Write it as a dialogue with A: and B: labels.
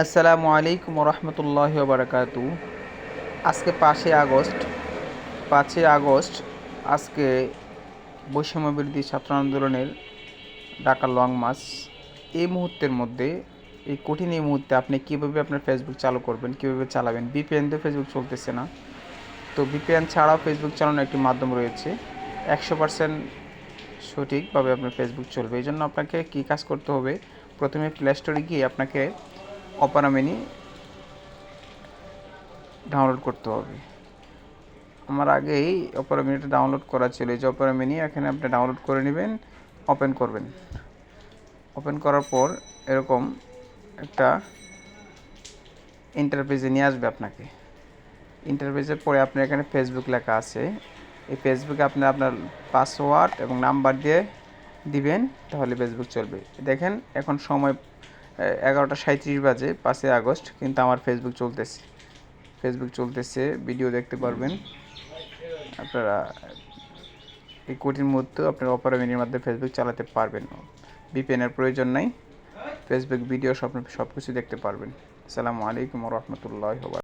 A: আসসালামু আলাইকুম রহমতুল্লাহি বারাকাতু। আজকে 5ই আগস্ট আজকে বৈষম্যবিরোধী ছাত্র আন্দোলনের ঢাকা লং মার্চ। এই মুহূর্তের মধ্যে, এই কঠিন এই মুহূর্তে আপনি কীভাবে আপনার ফেসবুক চালু করবেন, কীভাবে চালাবেন। বিপিএন তো ফেসবুক চলতেছে না, তো বিপিএন ছাড়াও ফেসবুক চালানোর একটি মাধ্যম রয়েছে। 100% সঠিকভাবে আপনার ফেসবুক চলবে। এই জন্য আপনাকে কী কাজ করতে হবে, প্রথমে প্লে স্টোরে গিয়ে আপনাকে অপেরা মিনি ডাউনলোড করতে হবে। আমার আগেই অপেরা মিনিটা ডাউনলোড করা ছিল। এই যে অপেরা মিনি, এখানে আপনি ডাউনলোড করে নেবেন, ওপেন করবেন। ওপেন করার পর এরকম একটা ইন্টারফেসে নিয়ে আসবে আপনাকে। ইন্টারফেসের পরে আপনার এখানে ফেসবুক লেখা আছে। এই ফেসবুকে আপনি আপনার পাসওয়ার্ড এবং নাম্বার দিয়ে দিবেন, তাহলে ফেসবুক চলবে। দেখেন এখন সময় 11:37 বাজে, 5ই আগস্ট, কিন্তু আমার ফেসবুক চলতেছে, ভিডিও দেখতে পারবেন আপনারা। এই কঠিন মুহূর্তে আপনার অপেরা মিনির মাধ্যমে ফেসবুক চালাতে পারবেন। বিপিএনের প্রয়োজন নাই, ফেসবুক ভিডিও সব কিছু দেখতে পারবেন। আসসালামু আলাইকুম রহমতুল্লাহ।